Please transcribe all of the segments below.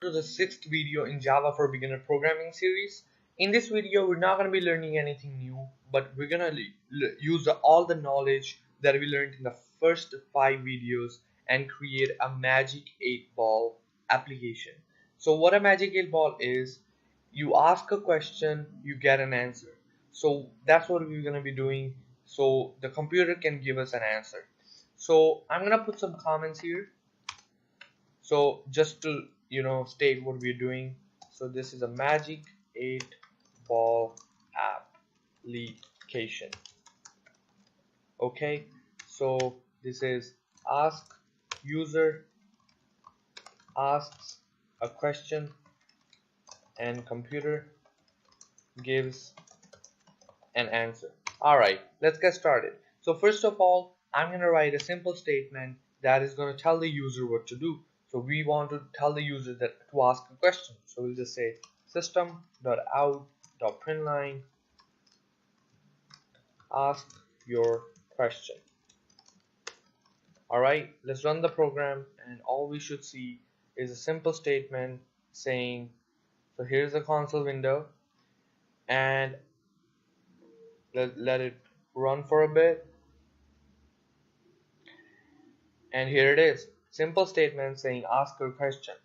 To the sixth video in Java for Beginner Programming series. In this video, we're not going to be learning anything new, but we're going to use all the knowledge that we learned in the first 5 videos and create a Magic 8 Ball application. So what a Magic 8 Ball is, you ask a question, you get an answer. So that's what we're going to be doing, so the computer can give us an answer. So I'm going to put some comments here. So just to state what we're doing, so this is a Magic 8 Ball application. Okay, so this is ask user asks a question and computer gives an answer. Alright, let's get started. So first of all, I'm going to write a simple statement that is going to tell the user what to do. So we want to tell the user that to ask a question. So we'll just say system.out.println ask your question. Alright, let's run the program, and all we should see is a simple statement saying, so here's the console window, and let it run for a bit, and here it is, simple statement saying ask your question.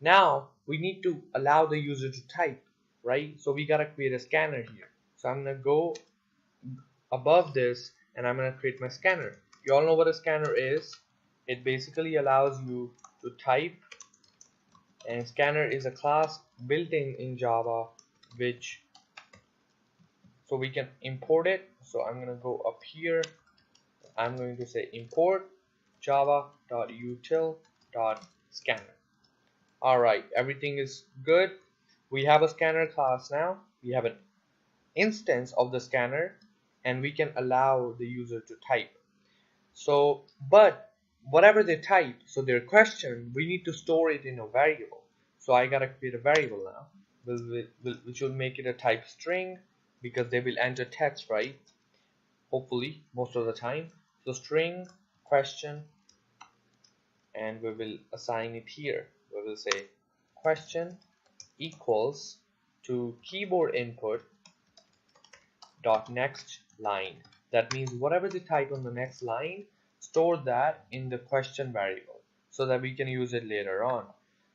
Now we need to allow the user to type, right? So we gotta create a scanner here. So I'm gonna go above this and I'm gonna create my scanner. You all know what a scanner is. It basically allows you to type, and scanner is a class built in Java, which so we can import it. So I'm gonna go up here, I'm going to say import java.util.scanner. Alright, everything is good. We have a scanner class now. We have an instance of the scanner, and we can allow the user to type. So, but whatever they type, so their question, we need to store it in a variable. So I gotta create a variable now, which will make it a type string, because they will enter text, right? Hopefully, most of the time. So string question, and we will assign it here. We will say question equals to keyboard input dot next line. That means whatever they type on the next line, store that in the question variable so that we can use it later on.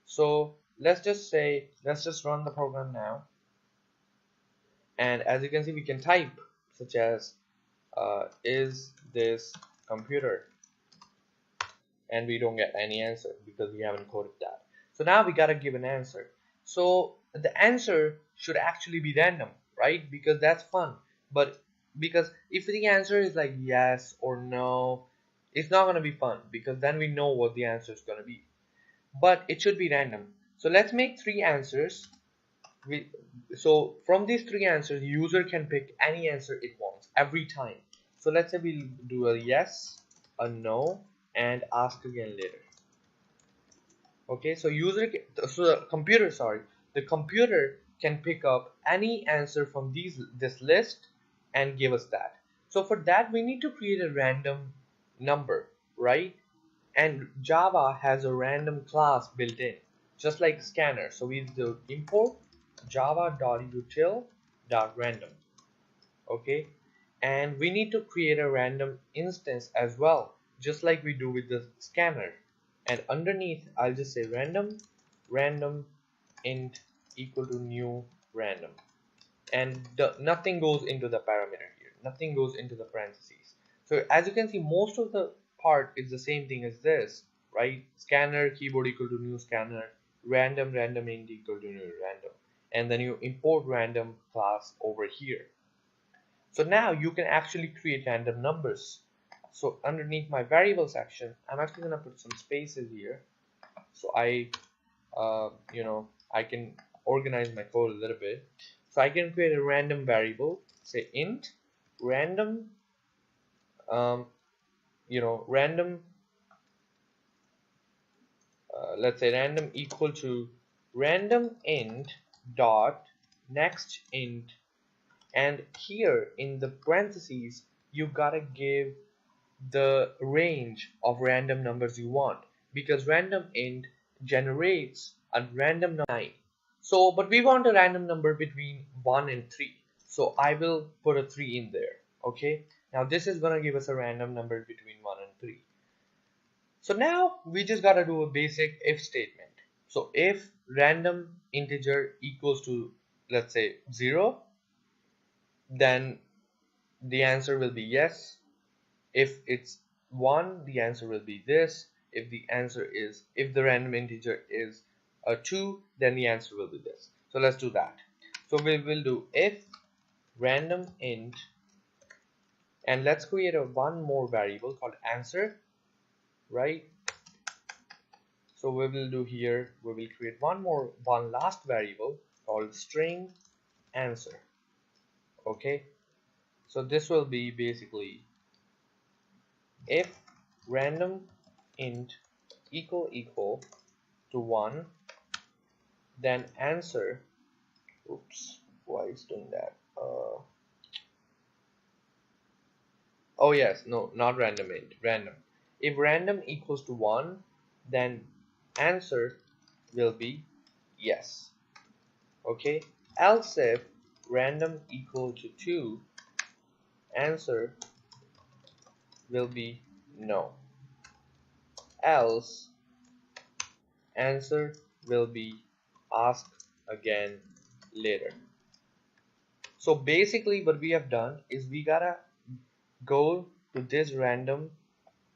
So let's just run the program now, and as you can see, we can type such as is this computer, and we don't get any answer because we haven't coded that. So now we gotta give an answer. So the answer should actually be random, right? Because that's fun. But because if the answer is like yes or no, it's not gonna be fun, because then we know what the answer is gonna be. But it should be random. So let's make 3 answers. So from these 3 answers, the user can pick any answer it wants every time. So let's say we'll do a yes, a no, and ask again later. Okay, so the computer can pick up any answer from this list and give us that. So for that, we need to create a random number, right? And Java has a random class built in, just like scanner. So we do import java.util.random. Okay, and we need to create a random instance as well, just like we do with the scanner. And underneath, I'll just say random int equal to new random, and nothing goes into the parameter here, nothing goes into the parentheses. So as you can see, most of the part is the same thing as this, right? Scanner keyboard equal to new scanner, random int equal to new random, and then you import random class over here. So now you can actually create random numbers. So underneath my variable section, I'm actually going to put some spaces here, so I can organize my code a little bit. So I can create a random variable, say int random, let's say random equal to random int dot next int, and here in the parentheses you gotta give the range of random numbers you want, because random int generates a random number 9. So but we want a random number between 1 and 3, so I will put a 3 in there. Okay, now this is gonna give us a random number between 1 and 3. So now we just gotta do a basic if statement. So if random integer equals to, let's say, 0, then the answer will be yes. If it's 1, the answer will be this. If the random integer is a 2, then the answer will be this. So let's do that. So we will do if random int, and let's create one more variable called answer, right? So we will do here, we will create one last variable called string answer. Okay, so this will be basically if random int equal to 1, then answer, oops, why is doing that? Oh yes, no, not random int, random. If random equals to 1, then answer will be yes. Okay, else if random equal to 2, answer will be no. Else answer will be ask again later. So basically what we have done is we gotta go to this random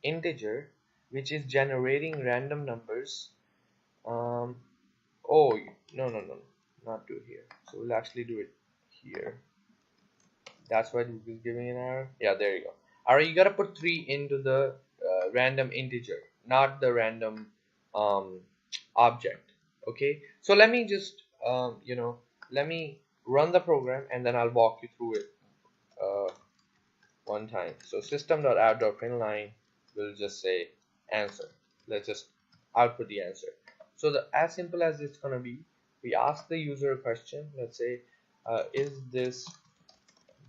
integer which is generating random numbers. Oh no, not do here, so we'll actually do it here. That's why Google is giving an error. Yeah, there you go. Alright, you gotta put 3 into the random integer, not the random object. Okay, so let me just let me run the program and then I'll walk you through it one time. So system.out.println will just say answer. Let's just output the answer. So as simple as it's gonna be, we ask the user a question. Let's say is this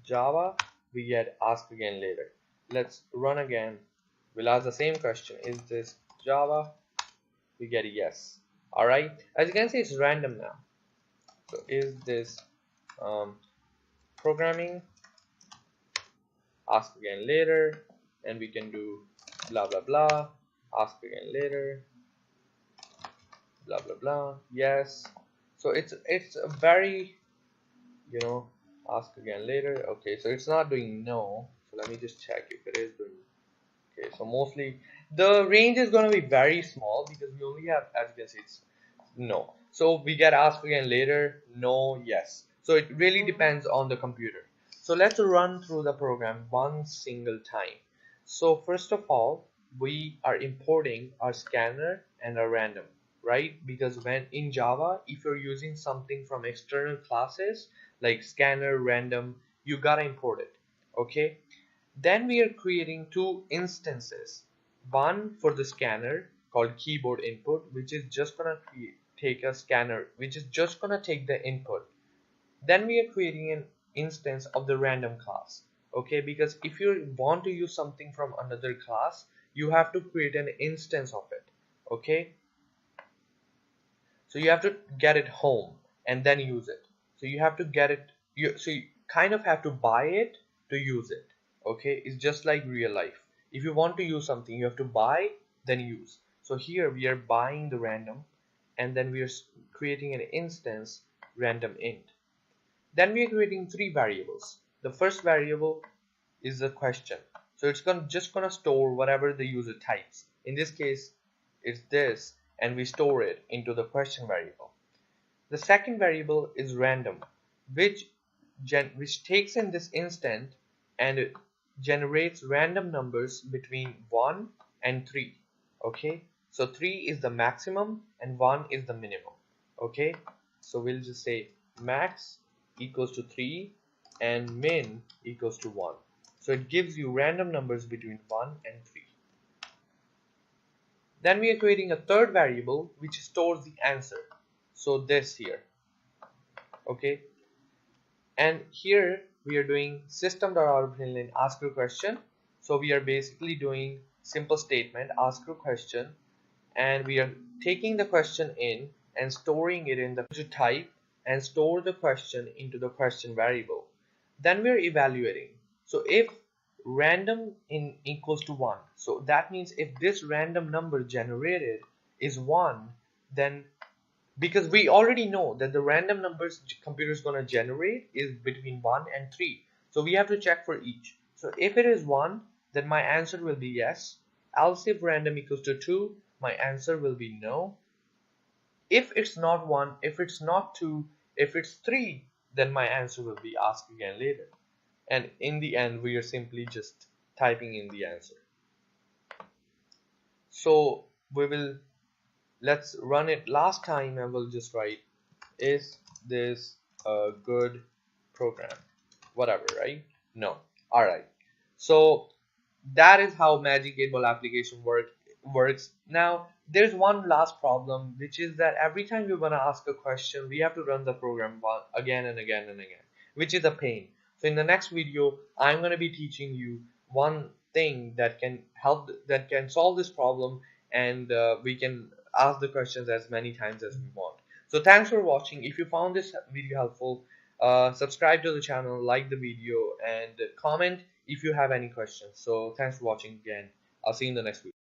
Java? We get ask again later. Let's run again. We'll ask the same question. Is this Java? We get a yes. Alright, as you can see, it's random now. So is this programming? Ask again later, and we can do blah blah blah. Ask again later, blah blah blah. Yes. So it's a very, ask again later. Okay, so it's not doing no. So let me just check if it is doing. Okay, so mostly the range is going to be very small because we only have, as you can see, it's no. So we get ask again later, no, yes. So it really depends on the computer. So let's run through the program one single time. So first of all, we are importing our scanner and our random, right? Because when in Java, if you're using something from external classes like scanner, random, you gotta import it. Okay, then we are creating 2 instances, one for the scanner called keyboard input, which is just gonna take a scanner, which is just gonna take the input. Then we are creating an instance of the random class. Okay, because if you want to use something from another class, you have to create an instance of it. Okay, so you have to get it home and then use it. So you have to get it, so you kind of have to buy it to use it. Okay, it's just like real life. If you want to use something, you have to buy, then use. So here we are buying the random, and then we are creating an instance random int. Then we are creating 3 variables. The first variable is a question, so it's just gonna store whatever the user types. In this case, it's this, and we store it into the question variable. The second variable is random, which takes in this instant and it generates random numbers between 1 and 3. Okay, so 3 is the maximum and 1 is the minimum. Okay, so we'll just say max equals to 3 and min equals to 1. So it gives you random numbers between 1 and 3. Then we are creating a third variable which stores the answer. So this here. Okay, and here we are doing system.out.println ask your question. So we are basically doing simple statement ask your question, and we are taking the question in and storing it in the to type and store the question into the question variable. Then we're evaluating. So if random in equals to 1, so that means if this random number generated is 1, then because we already know that the random numbers computer is going to generate is between 1 and 3, so we have to check for each. So if it is 1, then my answer will be yes. Else if random equals to 2, my answer will be no. If it's not 1, if it's not 2, if it's 3, then my answer will be ask again later. And in the end we are simply just typing in the answer. So we will, let's run it last time and we'll just write, is this a good program, whatever, right? No. All right, so that is how Magic 8 Ball application works. Now there's one last problem, which is that every time you're going to ask a question we have to run the program again and again and again, which is a pain. So in the next video I'm going to be teaching you one thing that can help, that can solve this problem, and we can ask the questions as many times as we want. So thanks for watching. If you found this video helpful, subscribe to the channel, like the video, and comment if you have any questions. So thanks for watching again. I'll see you in the next video.